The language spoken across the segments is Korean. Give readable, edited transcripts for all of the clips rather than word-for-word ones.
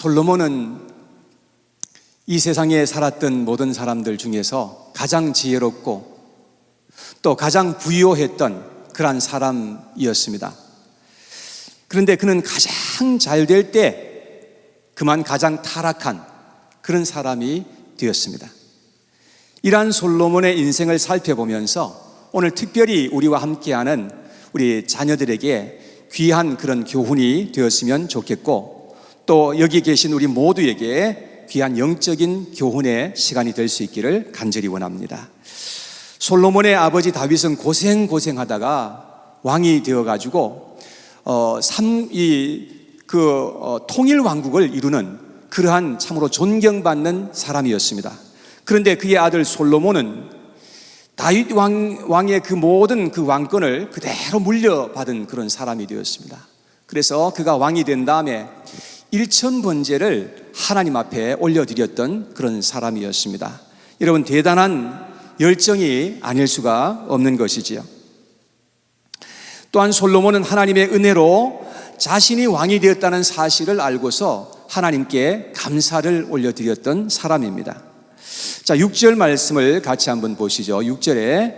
솔로몬은 이 세상에 살았던 모든 사람들 중에서 가장 지혜롭고 또 가장 부유했던 그러한 사람이었습니다. 그런데 그는 가장 잘 될 때 그만 가장 타락한 그런 사람이 되었습니다. 이러한 솔로몬의 인생을 살펴보면서 오늘 특별히 우리와 함께하는 우리 자녀들에게 귀한 그런 교훈이 되었으면 좋겠고, 또 여기 계신 우리 모두에게 귀한 영적인 교훈의 시간이 될 수 있기를 간절히 원합니다. 솔로몬의 아버지 다윗은 고생하다가 왕이 되어가지고 통일 왕국을 이루는 그러한 참으로 존경받는 사람이었습니다. 그런데 그의 아들 솔로몬은 다윗 왕의 그 모든 그 왕권을 그대로 물려받은 그런 사람이 되었습니다. 그래서 그가 왕이 된 다음에 일천번제를 하나님 앞에 올려드렸던 그런 사람이었습니다. 여러분, 대단한 열정이 아닐 수가 없는 것이지요. 또한 솔로몬은 하나님의 은혜로 자신이 왕이 되었다는 사실을 알고서 하나님께 감사를 올려드렸던 사람입니다. 자, 6절 말씀을 같이 한번 보시죠. 6절에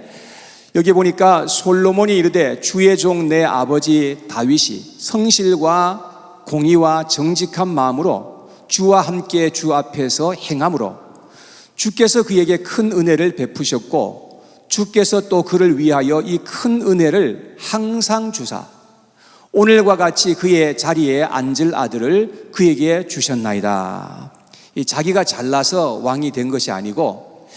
여기 보니까 솔로몬이 이르되 주의 종 내 아버지 다윗이 성실과 공의와 정직한 마음으로 주와 함께 주 앞에서 행함으로 주께서 그에게 큰 은혜를 베푸셨고 주께서 또 그를 위하여 이 큰 은혜를 항상 주사 오늘과 같이 그의 자리에 앉을 아들을 그에게 주셨나이다. 자기가 잘나서 왕이 된 것이 아니고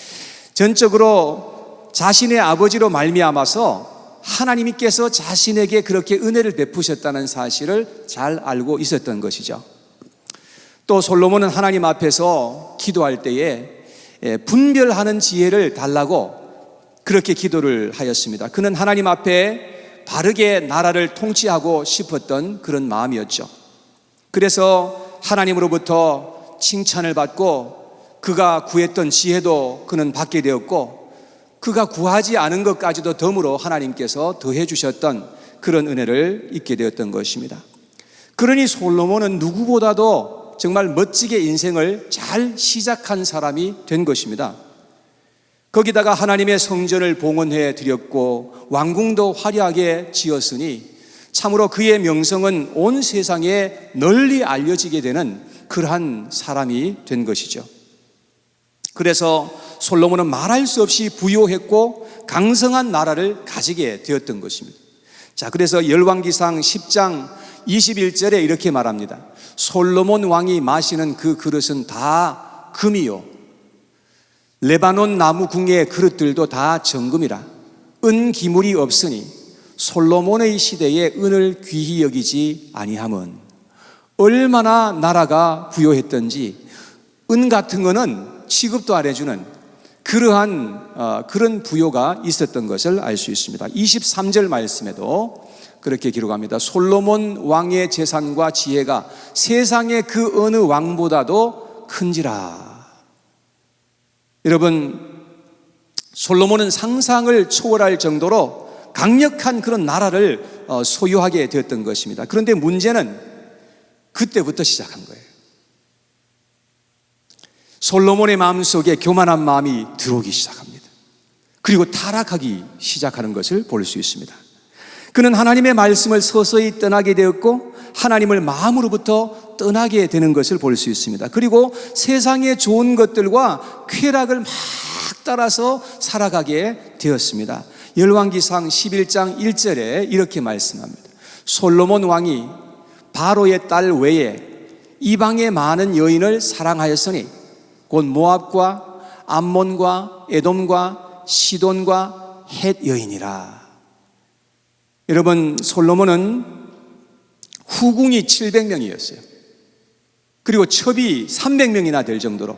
전적으로 자신의 아버지로 말미암아서 하나님께서 자신에게 그렇게 은혜를 베푸셨다는 사실을 잘 알고 있었던 것이죠. 또 솔로몬은 하나님 앞에서 기도할 때에 분별하는 지혜를 달라고 그렇게 기도를 하였습니다. 그는 하나님 앞에 바르게 나라를 통치하고 싶었던 그런 마음이었죠. 그래서 하나님으로부터 칭찬을 받고 그가 구했던 지혜도 그는 받게 되었고 그가 구하지 않은 것까지도 덤으로 하나님께서 더해 주셨던 그런 은혜를 입게 되었던 것입니다. 그러니 솔로몬은 누구보다도 정말 멋지게 인생을 잘 시작한 사람이 된 것입니다. 거기다가 하나님의 성전을 봉헌해 드렸고 왕궁도 화려하게 지었으니 참으로 그의 명성은 온 세상에 널리 알려지게 되는 그러한 사람이 된 것이죠. 그래서 솔로몬은 말할 수 없이 부유했고 강성한 나라를 가지게 되었던 것입니다. 자, 그래서 열왕기상 10장 21절에 이렇게 말합니다. 솔로몬 왕이 마시는 그 그릇은 다 금이요 레바논 나무 궁의 그릇들도 다 정금이라 은 기물이 없으니 솔로몬의 시대에 은을 귀히 여기지 아니함은 얼마나 나라가 부요했던지 은 같은 거는 취급도 안 해주는 그런 부요가 있었던 것을 알 수 있습니다. 23절 말씀에도 그렇게 기록합니다. 솔로몬 왕의 재산과 지혜가 세상의 그 어느 왕보다도 큰지라. 여러분, 솔로몬은 상상을 초월할 정도로 강력한 그런 나라를 소유하게 되었던 것입니다. 그런데 문제는 그때부터 시작한 거예요. 솔로몬의 마음속에 교만한 마음이 들어오기 시작합니다. 그리고 타락하기 시작하는 것을 볼 수 있습니다. 그는 하나님의 말씀을 서서히 떠나게 되었고 하나님을 마음으로부터 떠나게 되는 것을 볼 수 있습니다. 그리고 세상의 좋은 것들과 쾌락을 막 따라서 살아가게 되었습니다. 열왕기상 11장 1절에 이렇게 말씀합니다. 솔로몬 왕이 바로의 딸 외에 이방의 많은 여인을 사랑하였으니 곧 모압과 암몬과 에돔과 시돈과 헷 여인이라. 여러분, 솔로몬은 후궁이 700명이었어요. 그리고 첩이 300명이나 될 정도로.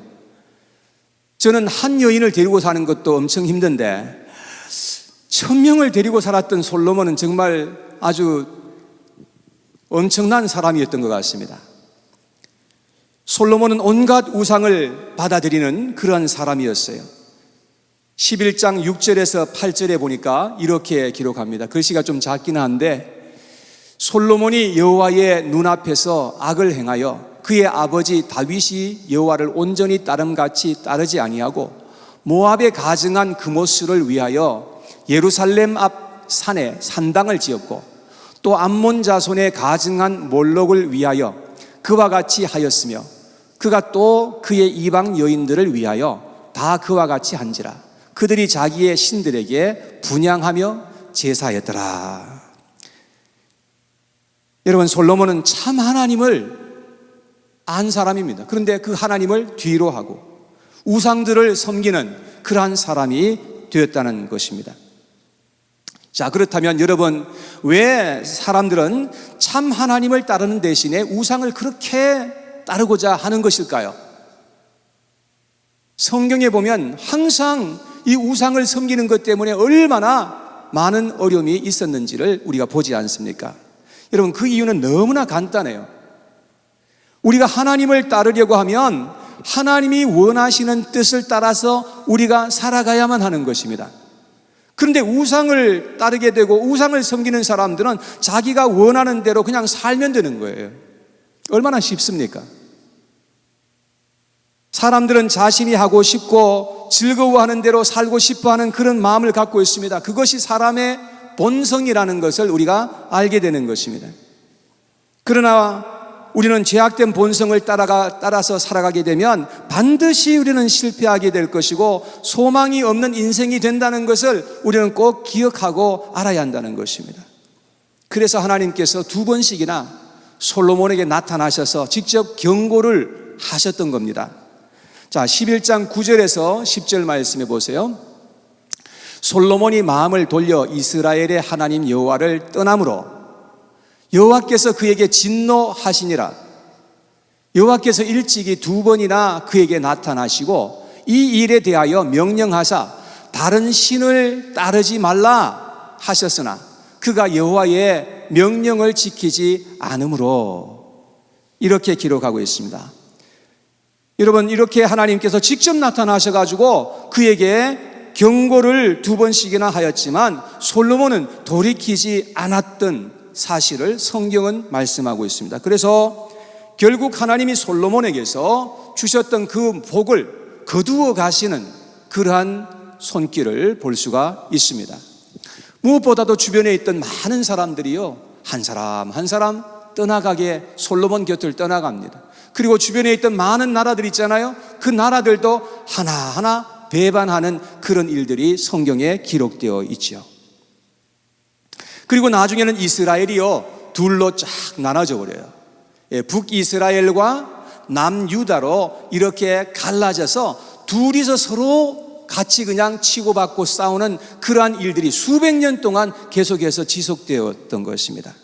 저는 한 여인을 데리고 사는 것도 엄청 힘든데 1000명을 데리고 살았던 솔로몬은 정말 아주 엄청난 사람이었던 것 같습니다. 솔로몬은 온갖 우상을 받아들이는 그러한 사람이었어요. 11장 6절에서 8절에 보니까 이렇게 기록합니다. 글씨가 좀 작긴 한데 솔로몬이 여호와의 눈앞에서 악을 행하여 그의 아버지 다윗이 여호와를 온전히 따름같이 따르지 아니하고 모압에 가증한 그모스를 위하여 예루살렘 앞 산에 산당을 지었고 또 암몬 자손에 가증한 몰록을 위하여 그와 같이 하였으며 그가 또 그의 이방 여인들을 위하여 다 그와 같이 한지라. 그들이 자기의 신들에게 분향하며 제사했더라. 여러분, 솔로몬은 참 하나님을 안 사람입니다. 그런데 그 하나님을 뒤로 하고 우상들을 섬기는 그러한 사람이 되었다는 것입니다. 자, 그렇다면 여러분, 왜 사람들은 참 하나님을 따르는 대신에 우상을 그렇게 따르고자 하는 것일까요? 성경에 보면 항상 이 우상을 섬기는 것 때문에 얼마나 많은 어려움이 있었는지를 우리가 보지 않습니까? 여러분, 그 이유는 너무나 간단해요. 우리가 하나님을 따르려고 하면 하나님이 원하시는 뜻을 따라서 우리가 살아가야만 하는 것입니다. 그런데 우상을 따르게 되고 우상을 섬기는 사람들은 자기가 원하는 대로 그냥 살면 되는 거예요. 얼마나 쉽습니까? 사람들은 자신이 하고 싶고 즐거워하는 대로 살고 싶어하는 그런 마음을 갖고 있습니다. 그것이 사람의 본성이라는 것을 우리가 알게 되는 것입니다. 그러나 우리는 죄악된 본성을 따라서 살아가게 되면 반드시 우리는 실패하게 될 것이고 소망이 없는 인생이 된다는 것을 우리는 꼭 기억하고 알아야 한다는 것입니다. 그래서 하나님께서 2번씩이나 솔로몬에게 나타나셔서 직접 경고를 하셨던 겁니다. 자, 11장 9절에서 10절 말씀해 보세요. 솔로몬이 마음을 돌려 이스라엘의 하나님 여호와를 떠남으로 여호와께서 그에게 진노하시니라. 여호와께서 일찍이 2번이나 그에게 나타나시고 이 일에 대하여 명령하사 다른 신을 따르지 말라 하셨으나 그가 여호와의 명령을 지키지 않으므로, 이렇게 기록하고 있습니다. 여러분, 이렇게 하나님께서 직접 나타나셔가지고 그에게 경고를 2번씩이나 하였지만 솔로몬은 돌이키지 않았던 사실을 성경은 말씀하고 있습니다. 그래서 결국 하나님이 솔로몬에게서 주셨던 그 복을 거두어 가시는 그러한 손길을 볼 수가 있습니다. 무엇보다도 주변에 있던 많은 사람들이요, 한 사람 한 사람 떠나가게 솔로몬 곁을 떠나갑니다. 그리고 주변에 있던 많은 나라들 있잖아요. 그 나라들도 하나하나 배반하는 그런 일들이 성경에 기록되어 있죠. 그리고 나중에는 이스라엘이요, 둘로 쫙 나눠져 버려요. 북이스라엘과 남유다로 이렇게 갈라져서 둘이서 서로 같이 그냥 치고받고 싸우는 그러한 일들이 수백 년 동안 계속해서 지속되었던 것입니다.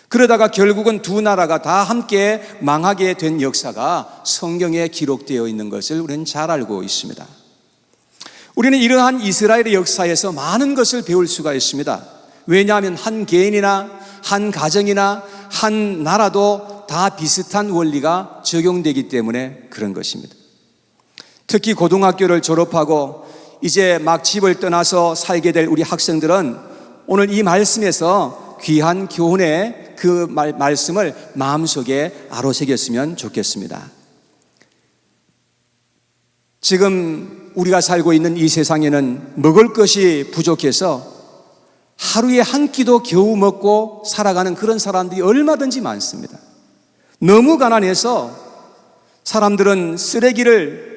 그러다가 결국은 두 나라가 다 함께 망하게 된 역사가 성경에 기록되어 있는 것을 우리는 잘 알고 있습니다. 우리는 이러한 이스라엘의 역사에서 많은 것을 배울 수가 있습니다. 왜냐하면 한 개인이나 한 가정이나 한 나라도 다 비슷한 원리가 적용되기 때문에 그런 것입니다. 특히 고등학교를 졸업하고 이제 막 집을 떠나서 살게 될 우리 학생들은 오늘 이 말씀에서 귀한 교훈의 그 말씀을 마음속에 아로새겼으면 좋겠습니다. 지금 우리가 살고 있는 이 세상에는 먹을 것이 부족해서 하루에 한 끼도 겨우 먹고 살아가는 그런 사람들이 얼마든지 많습니다. 너무 가난해서 사람들은 쓰레기를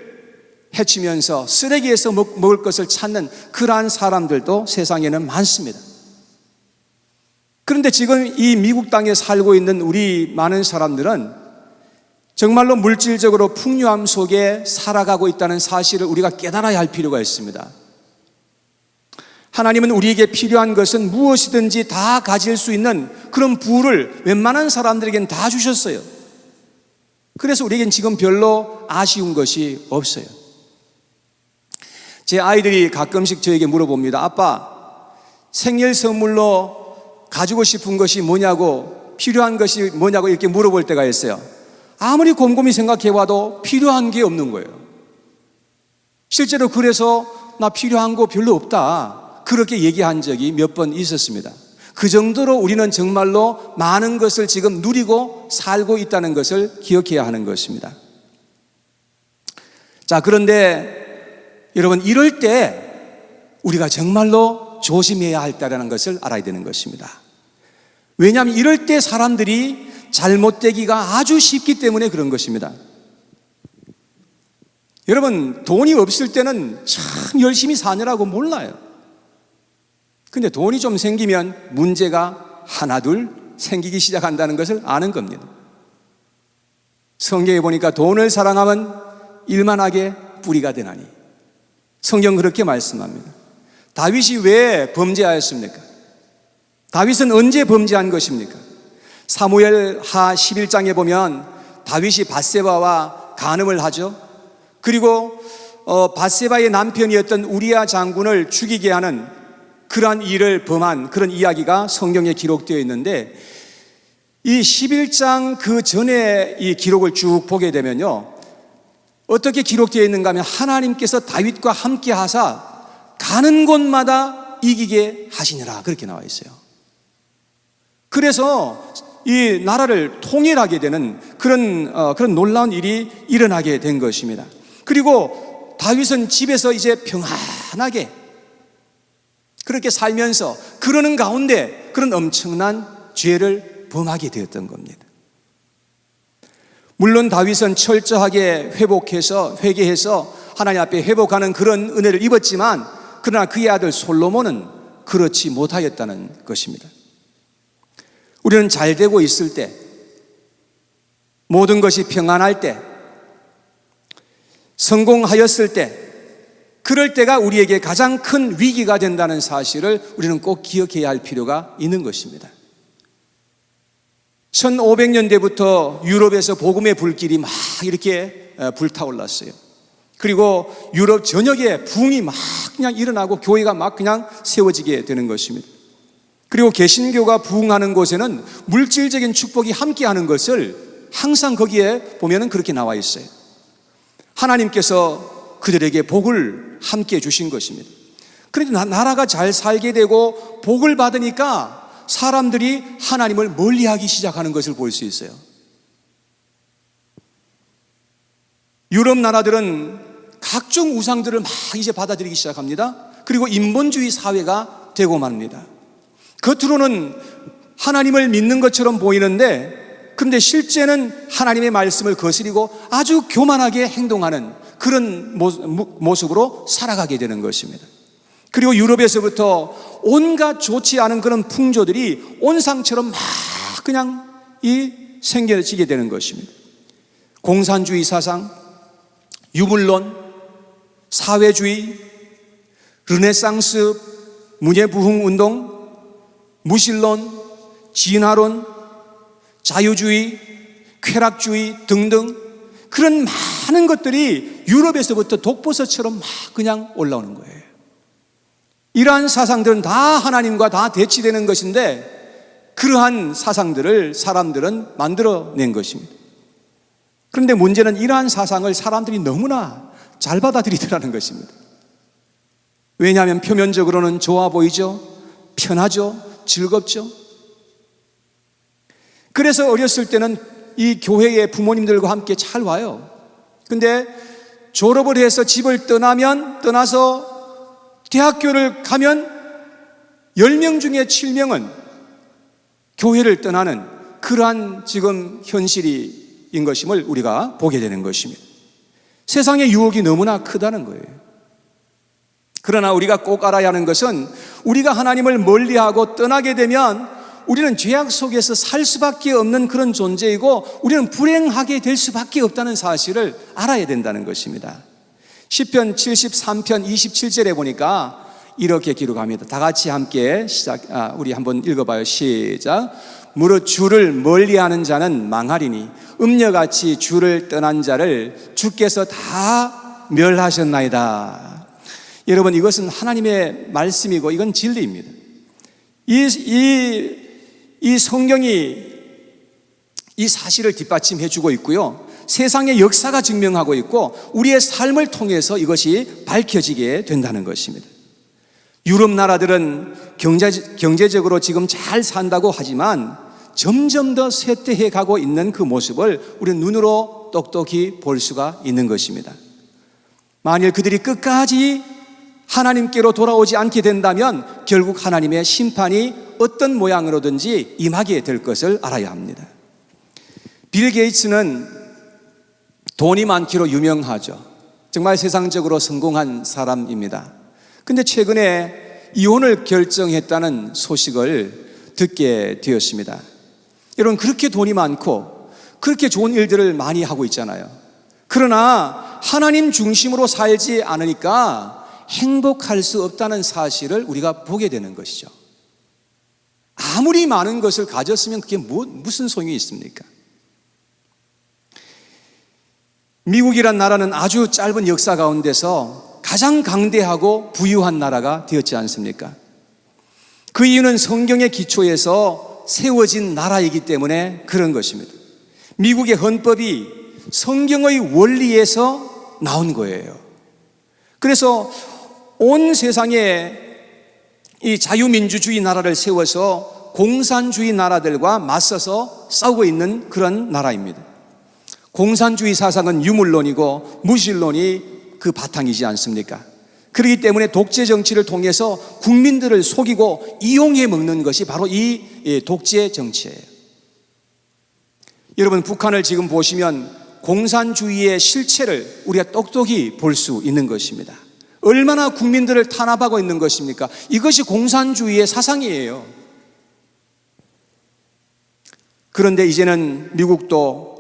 해치면서 쓰레기에서 먹을 것을 찾는 그러한 사람들도 세상에는 많습니다. 그런데 지금 이 미국 땅에 살고 있는 우리 많은 사람들은 정말로 물질적으로 풍요함 속에 살아가고 있다는 사실을 우리가 깨달아야 할 필요가 있습니다. 하나님은 우리에게 필요한 것은 무엇이든지 다 가질 수 있는 그런 부를 웬만한 사람들에겐 다 주셨어요. 그래서 우리에겐 지금 별로 아쉬운 것이 없어요. 제 아이들이 가끔씩 저에게 물어봅니다. 아빠, 생일 선물로 가지고 싶은 것이 뭐냐고, 필요한 것이 뭐냐고 이렇게 물어볼 때가 있어요. 아무리 곰곰이 생각해봐도 필요한 게 없는 거예요. 실제로 그래서 나 필요한 거 별로 없다, 그렇게 얘기한 적이 몇 번 있었습니다. 그 정도로 우리는 정말로 많은 것을 지금 누리고 살고 있다는 것을 기억해야 하는 것입니다. 자, 그런데 여러분, 이럴 때 우리가 정말로 조심해야 할 때라는 것을 알아야 되는 것입니다. 왜냐하면 이럴 때 사람들이 잘못되기가 아주 쉽기 때문에 그런 것입니다. 여러분, 돈이 없을 때는 참 열심히 사느라고 몰라요. 근데 돈이 좀 생기면 문제가 하나둘 생기기 시작한다는 것을 아는 겁니다. 성경에 보니까 돈을 사랑하면 일만하게 뿌리가 되나니, 성경 그렇게 말씀합니다. 다윗이 왜 범죄하였습니까? 다윗은 언제 범죄한 것입니까? 사무엘 하 11장에 보면 다윗이 밧세바와 간음을 하죠. 그리고 밧세바의 남편이었던 우리야 장군을 죽이게 하는 그러한 일을 범한 그런 이야기가 성경에 기록되어 있는데, 이 11장 그 전에 이 기록을 쭉 보게 되면요, 어떻게 기록되어 있는가 하면 하나님께서 다윗과 함께 하사 가는 곳마다 이기게 하시니라, 그렇게 나와 있어요. 그래서 이 나라를 통일하게 되는 그런 놀라운 일이 일어나게 된 것입니다. 그리고 다윗은 집에서 이제 평안하게 그렇게 살면서 그러는 가운데 그런 엄청난 죄를 범하게 되었던 겁니다. 물론 다윗은 철저하게 회개해서 하나님 앞에 회복하는 그런 은혜를 입었지만, 그러나 그의 아들 솔로몬은 그렇지 못하였다는 것입니다. 우리는 잘 되고 있을 때, 모든 것이 평안할 때, 성공하였을 때, 그럴 때가 우리에게 가장 큰 위기가 된다는 사실을 우리는 꼭 기억해야 할 필요가 있는 것입니다. 1500년대부터 유럽에서 복음의 불길이 막 이렇게 불타올랐어요. 그리고 유럽 전역에 부흥이 막 그냥 일어나고 교회가 막 그냥 세워지게 되는 것입니다. 그리고 개신교가 부흥하는 곳에는 물질적인 축복이 함께하는 것을 항상 거기에 보면은 그렇게 나와 있어요. 하나님께서 그들에게 복을 함께 주신 것입니다. 그런데 나라가 잘 살게 되고 복을 받으니까 사람들이 하나님을 멀리하기 시작하는 것을 볼 수 있어요. 유럽 나라들은 각종 우상들을 막 이제 받아들이기 시작합니다. 그리고 인본주의 사회가 되고 맙니다. 겉으로는 하나님을 믿는 것처럼 보이는데, 그런데 실제는 하나님의 말씀을 거스리고 아주 교만하게 행동하는 그런 모습으로 살아가게 되는 것입니다. 그리고 유럽에서부터 온갖 좋지 않은 그런 풍조들이 온상처럼 막 그냥 생겨지게 되는 것입니다. 공산주의 사상, 유물론, 사회주의, 르네상스, 문예부흥운동, 무신론, 진화론, 자유주의, 쾌락주의 등등 그런 많은 것들이 유럽에서부터 독버섯처럼 막 그냥 올라오는 거예요. 이러한 사상들은 다 하나님과 다 대치되는 것인데, 그러한 사상들을 사람들은 만들어낸 것입니다. 그런데 문제는 이러한 사상을 사람들이 너무나 잘 받아들이더라는 것입니다. 왜냐하면 표면적으로는 좋아 보이죠, 편하죠, 즐겁죠. 그래서 어렸을 때는 이 교회의 부모님들과 함께 잘 와요. 근데 졸업을 해서 집을 떠나서 대학교를 가면 10명 중에 7명은 교회를 떠나는 그러한 지금 현실인 것임을 우리가 보게 되는 것입니다. 세상의 유혹이 너무나 크다는 거예요. 그러나 우리가 꼭 알아야 하는 것은, 우리가 하나님을 멀리하고 떠나게 되면 우리는 죄악 속에서 살 수밖에 없는 그런 존재이고, 우리는 불행하게 될 수밖에 없다는 사실을 알아야 된다는 것입니다. 시편 73편 27절에 보니까 이렇게 기록합니다. 다 같이 함께 우리 한번 읽어봐요. 시작. 무릇 주를 멀리하는 자는 망하리니 음녀같이 주를 떠난 자를 주께서 다 멸하셨나이다. 여러분, 이것은 하나님의 말씀이고 이건 진리입니다. 이 성경이 이 사실을 뒷받침해 주고 있고요, 세상의 역사가 증명하고 있고 우리의 삶을 통해서 이것이 밝혀지게 된다는 것입니다. 유럽 나라들은 경제적으로 지금 잘 산다고 하지만 점점 더 쇠퇴해 가고 있는 그 모습을 우리는 눈으로 똑똑히 볼 수가 있는 것입니다. 만일 그들이 끝까지 하나님께로 돌아오지 않게 된다면 결국 하나님의 심판이 어떤 모양으로든지 임하게 될 것을 알아야 합니다. 빌 게이츠는 돈이 많기로 유명하죠. 정말 세상적으로 성공한 사람입니다. 근데 최근에 이혼을 결정했다는 소식을 듣게 되었습니다. 여러분, 그렇게 돈이 많고 그렇게 좋은 일들을 많이 하고 있잖아요. 그러나 하나님 중심으로 살지 않으니까 행복할 수 없다는 사실을 우리가 보게 되는 것이죠. 아무리 많은 것을 가졌으면 그게 무슨 소용이 있습니까? 미국이란 나라는 아주 짧은 역사 가운데서 가장 강대하고 부유한 나라가 되었지 않습니까? 그 이유는 성경의 기초에서 세워진 나라이기 때문에 그런 것입니다. 미국의 헌법이 성경의 원리에서 나온 거예요. 그래서 온 세상에 이 자유민주주의 나라를 세워서 공산주의 나라들과 맞서서 싸우고 있는 그런 나라입니다. 공산주의 사상은 유물론이고 무신론이 그 바탕이지 않습니까? 그렇기 때문에 독재 정치를 통해서 국민들을 속이고 이용해 먹는 것이 바로 이 독재 정치예요. 여러분, 북한을 지금 보시면 공산주의의 실체를 우리가 똑똑히 볼 수 있는 것입니다. 얼마나 국민들을 탄압하고 있는 것입니까? 이것이 공산주의의 사상이에요. 그런데 이제는 미국도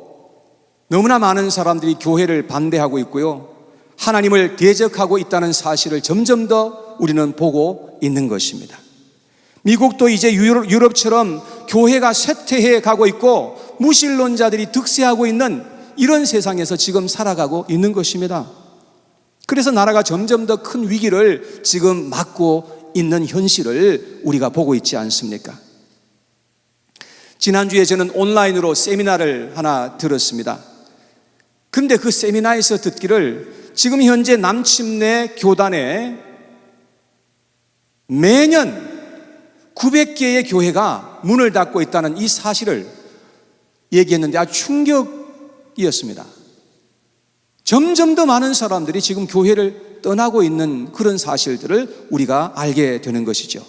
너무나 많은 사람들이 교회를 반대하고 있고요, 하나님을 대적하고 있다는 사실을 점점 더 우리는 보고 있는 것입니다. 미국도 이제 유럽처럼 교회가 쇠퇴해 가고 있고 무신론자들이 득세하고 있는 이런 세상에서 지금 살아가고 있는 것입니다. 그래서 나라가 점점 더 큰 위기를 지금 맞고 있는 현실을 우리가 보고 있지 않습니까? 지난주에 저는 온라인으로 세미나를 하나 들었습니다. 근데 그 세미나에서 듣기를 지금 현재 남침내 교단에 매년 900개의 교회가 문을 닫고 있다는 이 사실을 얘기했는데 아주 충격이었습니다. 점점 더 많은 사람들이 지금 교회를 떠나고 있는 그런 사실들을 우리가 알게 되는 것이죠.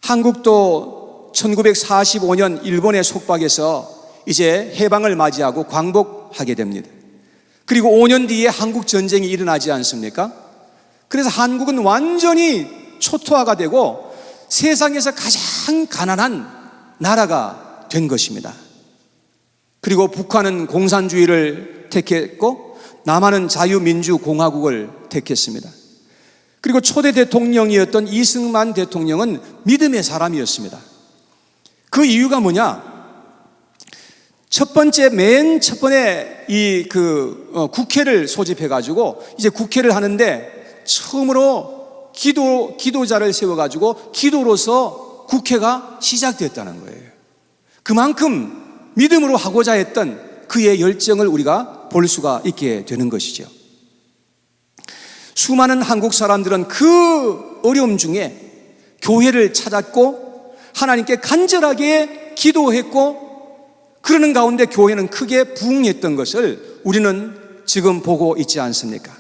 한국도 1945년 일본의 속박에서 이제 해방을 맞이하고 광복하게 됩니다. 그리고 5년 뒤에 한국 전쟁이 일어나지 않습니까? 그래서 한국은 완전히 초토화가 되고 세상에서 가장 가난한 나라가 된 것입니다. 그리고 북한은 공산주의를 택했고 남한은 자유민주공화국을 택했습니다. 그리고 초대 대통령이었던 이승만 대통령은 믿음의 사람이었습니다. 그 이유가 뭐냐? 맨 첫 번에 국회를 소집해가지고 이제 국회를 하는데 처음으로 기도자를 세워가지고 기도로서 국회가 시작됐다는 거예요. 그만큼 믿음으로 하고자 했던 그의 열정을 우리가 볼 수가 있게 되는 것이죠. 수많은 한국 사람들은 그 어려움 중에 교회를 찾았고 하나님께 간절하게 기도했고 그러는 가운데 교회는 크게 부흥했던 것을 우리는 지금 보고 있지 않습니까?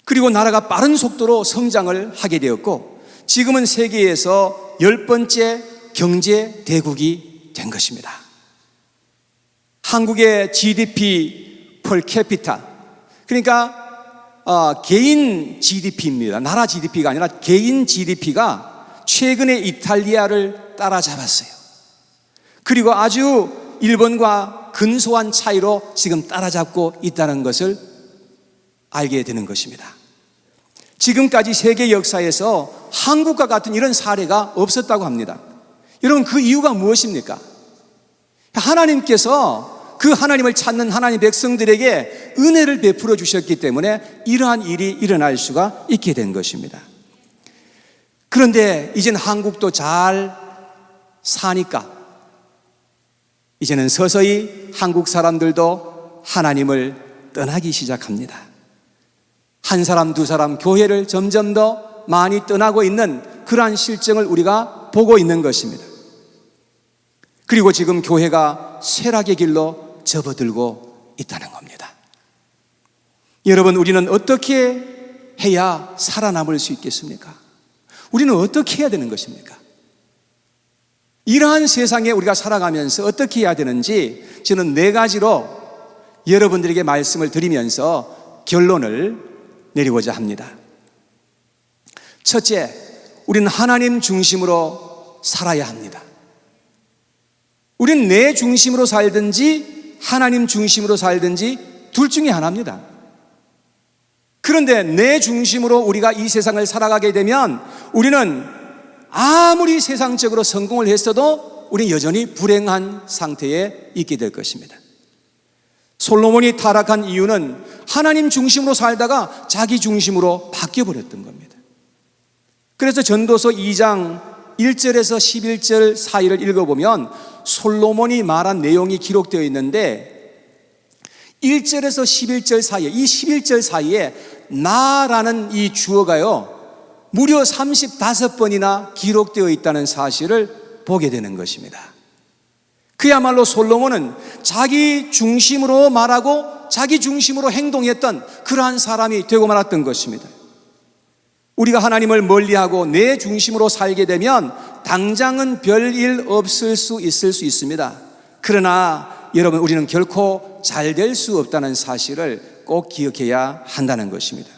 그리고 나라가 빠른 속도로 성장을 하게 되었고 지금은 세계에서 10번째 경제 대국이 된 것입니다. 한국의 GDP per capita, 그러니까 개인 GDP입니다. 나라 GDP가 아니라 개인 GDP가 최근에 이탈리아를 따라잡았어요. 그리고 아주 일본과 근소한 차이로 지금 따라잡고 있다는 것을 알게 되는 것입니다. 지금까지 세계 역사에서 한국과 같은 이런 사례가 없었다고 합니다. 여러분, 그 이유가 무엇입니까? 하나님께서 그 하나님을 찾는 하나님 백성들에게 은혜를 베풀어 주셨기 때문에 이러한 일이 일어날 수가 있게 된 것입니다. 그런데 이제는 한국도 잘 사니까 이제는 서서히 한국 사람들도 하나님을 떠나기 시작합니다. 한 사람, 두 사람 교회를 점점 더 많이 떠나고 있는 그러한 실정을 우리가 보고 있는 것입니다. 그리고 지금 교회가 쇠락의 길로 접어들고 있다는 겁니다. 여러분, 우리는 어떻게 해야 살아남을 수 있겠습니까? 우리는 어떻게 해야 되는 것입니까? 이러한 세상에 우리가 살아가면서 어떻게 해야 되는지 저는 4가지로 여러분들에게 말씀을 드리면서 결론을 내리고자 합니다. 첫째, 우리는 하나님 중심으로 살아야 합니다. 우리는 내 중심으로 살든지 하나님 중심으로 살든지 둘 중에 하나입니다. 그런데 내 중심으로 우리가 이 세상을 살아가게 되면 우리는 아무리 세상적으로 성공을 했어도 우리는 여전히 불행한 상태에 있게 될 것입니다. 솔로몬이 타락한 이유는 하나님 중심으로 살다가 자기 중심으로 바뀌어버렸던 겁니다. 그래서 전도서 2장 1절에서 11절 사이를 읽어보면 솔로몬이 말한 내용이 기록되어 있는데 1절에서 11절 사이에, 이 11절 사이에 나라는 이 주어가요 무려 35번이나 기록되어 있다는 사실을 보게 되는 것입니다. 그야말로 솔로몬은 자기 중심으로 말하고 자기 중심으로 행동했던 그러한 사람이 되고 말았던 것입니다. 우리가 하나님을 멀리하고 내 중심으로 살게 되면 당장은 별일 없을 수 있습니다. 그러나 여러분, 우리는 결코 잘 될 수 없다는 사실을 꼭 기억해야 한다는 것입니다.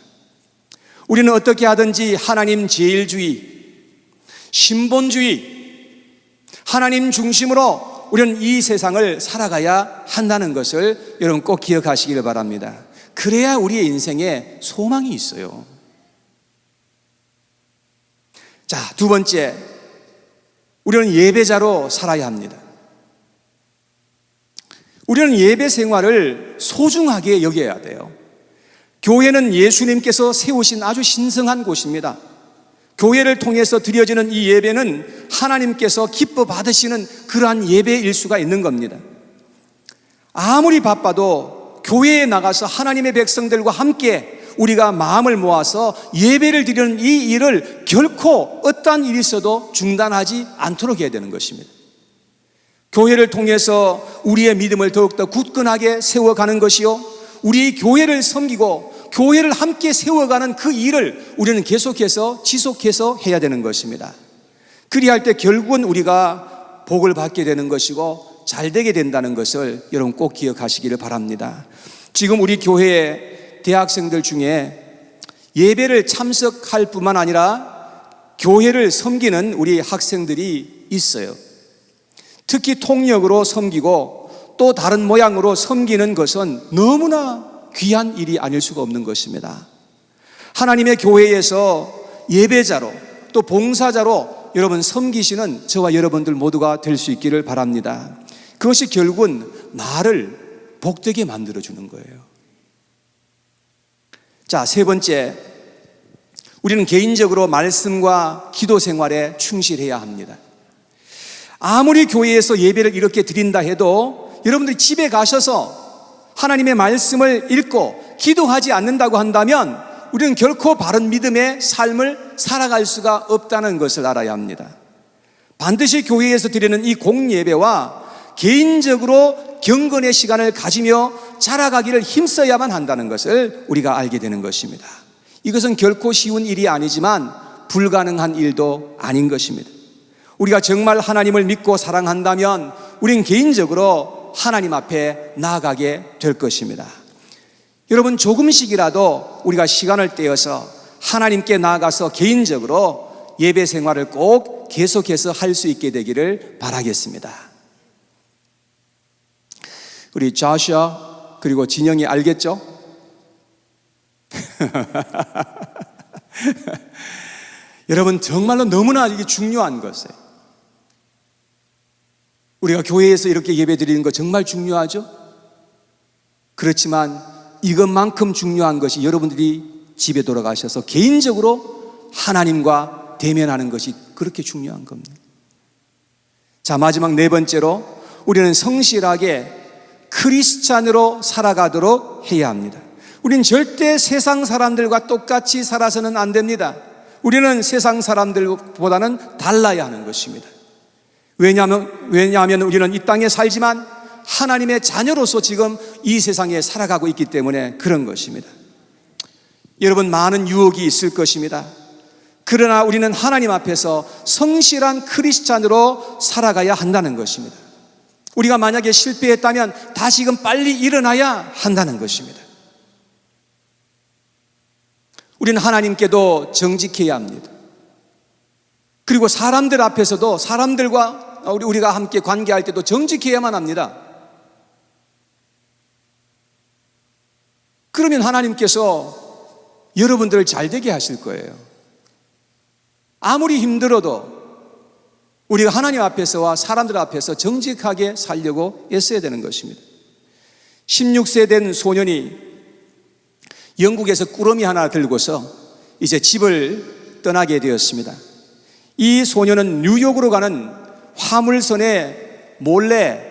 우리는 어떻게 하든지 하나님 제일주의, 신본주의, 하나님 중심으로 우리는 이 세상을 살아가야 한다는 것을 여러분 꼭 기억하시길 바랍니다. 그래야 우리의 인생에 소망이 있어요. 자, 두 번째, 우리는 예배자로 살아야 합니다. 우리는 예배 생활을 소중하게 여겨야 돼요. 교회는 예수님께서 세우신 아주 신성한 곳입니다. 교회를 통해서 드려지는 이 예배는 하나님께서 기뻐 받으시는 그러한 예배일 수가 있는 겁니다. 아무리 바빠도 교회에 나가서 하나님의 백성들과 함께 우리가 마음을 모아서 예배를 드리는 이 일을 결코 어떠한 일이 있어도 중단하지 않도록 해야 되는 것입니다. 교회를 통해서 우리의 믿음을 더욱더 굳건하게 세워가는 것이요, 우리 교회를 섬기고 교회를 함께 세워가는 그 일을 우리는 계속해서 지속해서 해야 되는 것입니다. 그리할 때 결국은 우리가 복을 받게 되는 것이고 잘 되게 된다는 것을 여러분 꼭 기억하시기를 바랍니다. 지금 우리 교회의 대학생들 중에 예배를 참석할 뿐만 아니라 교회를 섬기는 우리 학생들이 있어요. 특히 통역으로 섬기고 또 다른 모양으로 섬기는 것은 너무나 귀한 일이 아닐 수가 없는 것입니다. 하나님의 교회에서 예배자로 또 봉사자로 여러분 섬기시는 저와 여러분들 모두가 될 수 있기를 바랍니다. 그것이 결국은 나를 복되게 만들어주는 거예요. 자, 세 번째, 우리는 개인적으로 말씀과 기도 생활에 충실해야 합니다. 아무리 교회에서 예배를 이렇게 드린다 해도 여러분들이 집에 가셔서 하나님의 말씀을 읽고 기도하지 않는다고 한다면 우리는 결코 바른 믿음의 삶을 살아갈 수가 없다는 것을 알아야 합니다. 반드시 교회에서 드리는 이 공예배와 개인적으로 경건의 시간을 가지며 자라가기를 힘써야만 한다는 것을 우리가 알게 되는 것입니다. 이것은 결코 쉬운 일이 아니지만 불가능한 일도 아닌 것입니다. 우리가 정말 하나님을 믿고 사랑한다면 우린 개인적으로 하나님 앞에 나아가게 될 것입니다. 여러분, 조금씩이라도 우리가 시간을 떼어서 하나님께 나아가서 개인적으로 예배 생활을 꼭 계속해서 할 수 있게 되기를 바라겠습니다. 우리 자샤 그리고 진영이 알겠죠? 여러분, 정말로 너무나 이게 중요한 것이에요. 우리가 교회에서 이렇게 예배 드리는 거 정말 중요하죠? 그렇지만 이것만큼 중요한 것이 여러분들이 집에 돌아가셔서 개인적으로 하나님과 대면하는 것이 그렇게 중요한 겁니다. 자, 마지막 네 번째로 우리는 성실하게 크리스찬으로 살아가도록 해야 합니다. 우린 절대 세상 사람들과 똑같이 살아서는 안 됩니다. 우리는 세상 사람들보다는 달라야 하는 것입니다. 왜냐하면 우리는 이 땅에 살지만 하나님의 자녀로서 지금 이 세상에 살아가고 있기 때문에 그런 것입니다. 여러분, 많은 유혹이 있을 것입니다. 그러나 우리는 하나님 앞에서 성실한 크리스찬으로 살아가야 한다는 것입니다. 우리가 만약에 실패했다면 다시금 빨리 일어나야 한다는 것입니다. 우리는 하나님께도 정직해야 합니다. 그리고 사람들 앞에서도 사람들과 우리가 함께 관계할 때도 정직해야만 합니다. 그러면 하나님께서 여러분들을 잘 되게 하실 거예요. 아무리 힘들어도 우리가 하나님 앞에서와 사람들 앞에서 정직하게 살려고 애써야 되는 것입니다. 16세 된 소년이 영국에서 꾸러미 하나 들고서 이제 집을 떠나게 되었습니다. 이 소년은 뉴욕으로 가는 화물선에 몰래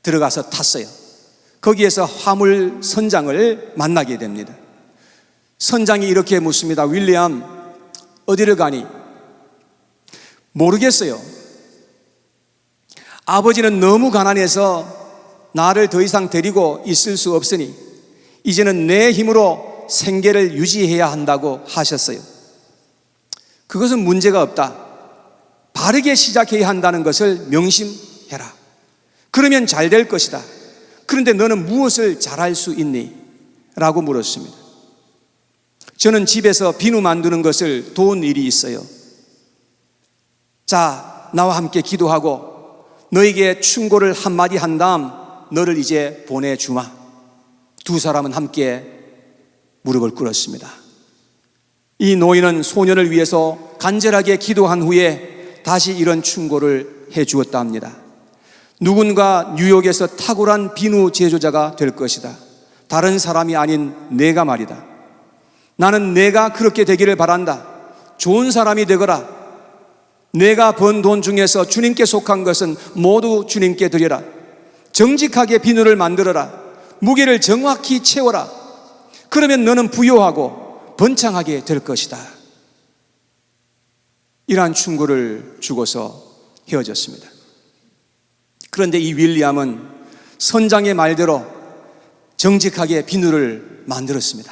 들어가서 탔어요. 거기에서 화물 선장을 만나게 됩니다. 선장이 이렇게 묻습니다. 윌리엄, 어디를 가니? 모르겠어요. 아버지는 너무 가난해서 나를 더 이상 데리고 있을 수 없으니 이제는 내 힘으로 생계를 유지해야 한다고 하셨어요. 그것은 문제가 없다. 바르게 시작해야 한다는 것을 명심해라. 그러면 잘 될 것이다. 그런데 너는 무엇을 잘할 수 있니? 라고 물었습니다. 저는 집에서 비누 만드는 것을 도운 일이 있어요. 자, 나와 함께 기도하고 너에게 충고를 한마디 한 다음 너를 이제 보내주마. 두 사람은 함께 무릎을 꿇었습니다. 이 노인은 소년을 위해서 간절하게 기도한 후에 다시 이런 충고를 해 주었다 합니다. 누군가 뉴욕에서 탁월한 비누 제조자가 될 것이다. 다른 사람이 아닌 내가 말이다. 나는 내가 그렇게 되기를 바란다. 좋은 사람이 되거라. 내가 번 돈 중에서 주님께 속한 것은 모두 주님께 드려라. 정직하게 비누를 만들어라. 무게를 정확히 채워라. 그러면 너는 부유하고 번창하게 될 것이다. 이러한 충고를 주고서 헤어졌습니다. 그런데 이 윌리엄은 선장의 말대로 정직하게 비누를 만들었습니다.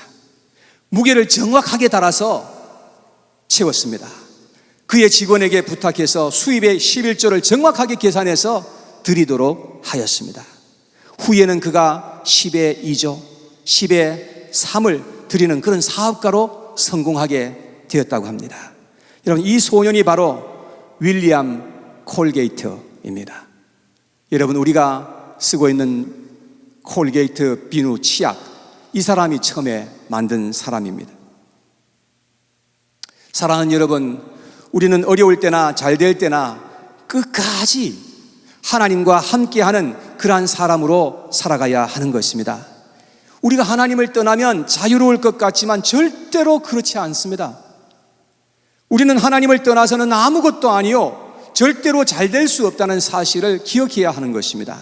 무게를 정확하게 달아서 채웠습니다. 그의 직원에게 부탁해서 수입의 11조를 정확하게 계산해서 드리도록 하였습니다. 후에는 그가 10의 2조, 10의 3을 드리는 그런 사업가로 성공하게 되었다고 합니다. 여러분, 이 소년이 바로 윌리엄 콜게이트입니다. 여러분, 우리가 쓰고 있는 콜게이트 비누 치약, 이 사람이 처음에 만든 사람입니다. 사랑하는 여러분, 우리는 어려울 때나 잘 될 때나 끝까지 하나님과 함께하는 그러한 사람으로 살아가야 하는 것입니다. 우리가 하나님을 떠나면 자유로울 것 같지만 절대로 그렇지 않습니다. 우리는 하나님을 떠나서는 아무것도 아니요, 절대로 잘 될 수 없다는 사실을 기억해야 하는 것입니다.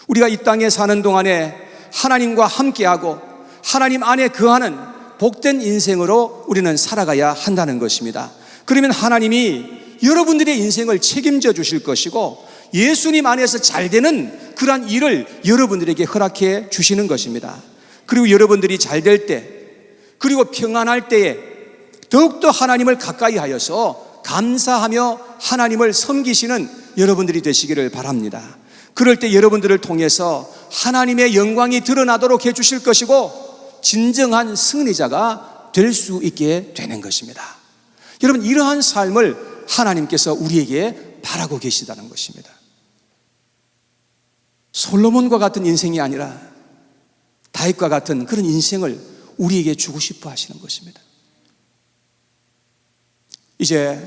우리가 이 땅에 사는 동안에 하나님과 함께하고 하나님 안에 거하는 복된 인생으로 우리는 살아가야 한다는 것입니다. 그러면 하나님이 여러분들의 인생을 책임져 주실 것이고 예수님 안에서 잘 되는 그러한 일을 여러분들에게 허락해 주시는 것입니다. 그리고 여러분들이 잘 될 때, 그리고 평안할 때에 더욱더 하나님을 가까이 하여서 감사하며 하나님을 섬기시는 여러분들이 되시기를 바랍니다. 그럴 때 여러분들을 통해서 하나님의 영광이 드러나도록 해 주실 것이고 진정한 승리자가 될 수 있게 되는 것입니다. 여러분, 이러한 삶을 하나님께서 우리에게 바라고 계시다는 것입니다. 솔로몬과 같은 인생이 아니라 다윗과 같은 그런 인생을 우리에게 주고 싶어 하시는 것입니다. 이제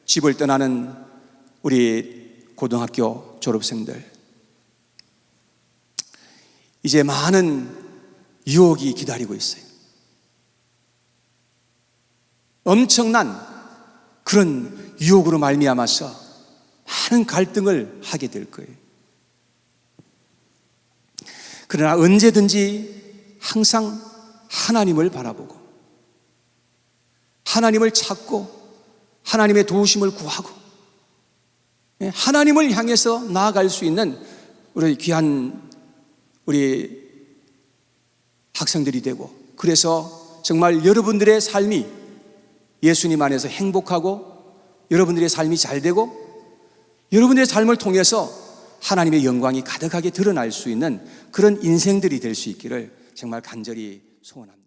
집을 떠나는 우리 고등학교 졸업생들, 이제 많은 유혹이 기다리고 있어요. 엄청난 그런 유혹으로 말미암아서 많은 갈등을 하게 될 거예요. 그러나 언제든지 항상 하나님을 바라보고 하나님을 찾고 하나님의 도우심을 구하고 하나님을 향해서 나아갈 수 있는 우리 귀한 우리 학생들이 되고, 그래서 정말 여러분들의 삶이 예수님 안에서 행복하고 여러분들의 삶이 잘 되고 여러분들의 삶을 통해서 하나님의 영광이 가득하게 드러날 수 있는 그런 인생들이 될 수 있기를 정말 간절히 소원합니다.